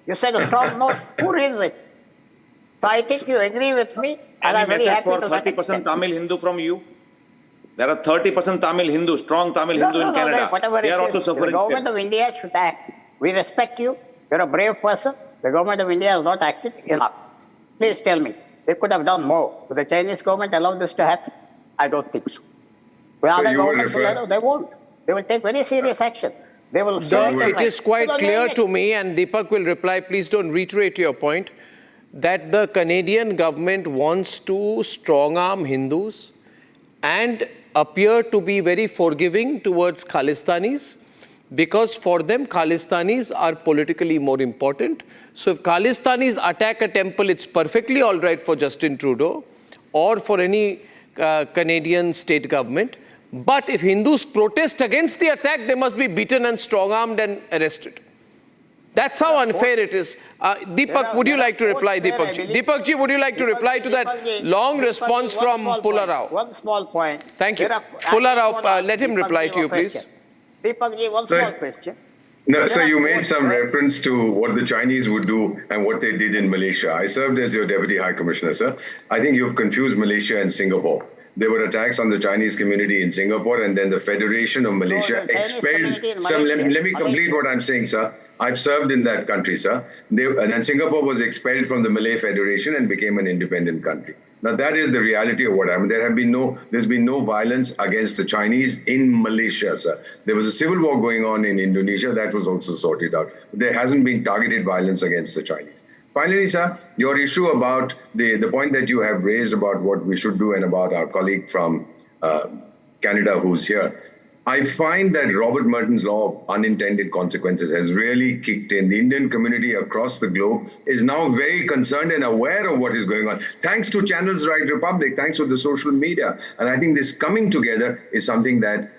You said a strong no. Who raised it? So I think you agree with me, and I'm very happy for to that 30% extent. Tamil Hindu from you? There are 30% Tamil Hindu, strong Tamil Hindu in Canada. Whatever They it are is, also the suffering government still. of India should act. We respect you. You're a brave person. The government of India has not acted enough. Please tell me. They could have done more. Would the Chinese government allow this to happen? I don't think so. With other governments, they won't. They will take very serious action. They will It is quite clear to me, and Deepak will reply, please don't reiterate your point, that the Canadian government wants to strong-arm Hindus and appear to be very forgiving towards Khalistanis, because for them, Khalistanis are politically more important. So if Khalistanis attack a temple, it's perfectly all right for Justin Trudeau or for any Canadian state government. But if Hindus protest against the attack, they must be beaten and strong-armed and arrested. That's how unfair it is. Deepak, would you like to reply, Deepak ji? Deepak ji, would you like to reply to that long response from Pulla Rao? One small point. Thank you. Pulla Rao, let him reply to you, please. Deepak ji, one small question. No, so you made some reference to what the Chinese would do and what they did in Malaysia. I served as your Deputy High Commissioner, sir. I think you've confused Malaysia and Singapore. There were attacks on the Chinese community in Singapore, and then the Federation of Malaysia expelled. Let me complete what I'm saying, sir. I've served in that country, sir. And then Singapore was expelled from the Malay Federation and became an independent country. Now that is the reality of what happened. There's been no violence against the Chinese in Malaysia, sir. There was a civil war going on in Indonesia that was also sorted out. There hasn't been targeted violence against the Chinese. Finally, sir, your issue about the point that you have raised about what we should do and about our colleague from Canada who's here. I find that Robert Merton's law of unintended consequences has really kicked in. The Indian community across the globe is now very concerned and aware of what is going on. Thanks to channels like Republic, thanks to the social media. And I think this coming together is something that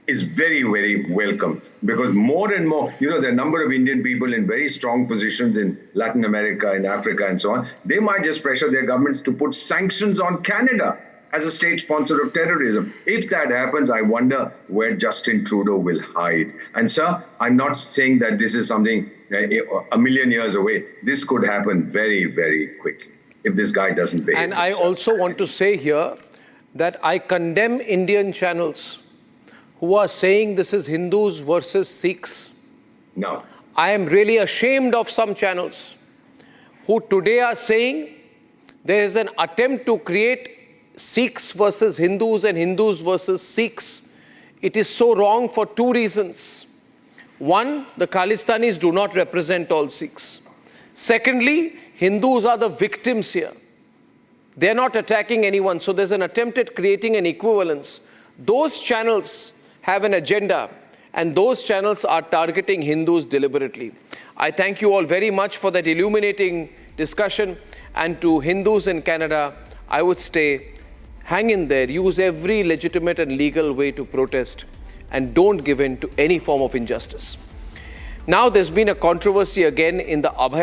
is very, very welcome, because more and more, there are a number of Indian people in very strong positions in Latin America, in Africa, and so on. They might just pressure their governments to put sanctions on Canada as a state sponsor of terrorism. If that happens, I wonder where Justin Trudeau will hide. And sir, I'm not saying that this is something a million years away. This could happen very, very quickly if this guy doesn't behave. And I also want to say here that I condemn Indian channels who are saying this is Hindus versus Sikhs. No. I am really ashamed of some channels who today are saying there is an attempt to create Sikhs versus Hindus and Hindus versus Sikhs. It is so wrong for two reasons. One, the Khalistanis do not represent all Sikhs. Secondly, Hindus are the victims here. They're not attacking anyone, so there's an attempt at creating an equivalence. Those channels have an agenda, and those channels are targeting Hindus deliberately. I thank you all very much for that illuminating discussion, and to Hindus in Canada, I would say, hang in there, use every legitimate and legal way to protest, and don't give in to any form of injustice. Now there's been a controversy again in the Abhay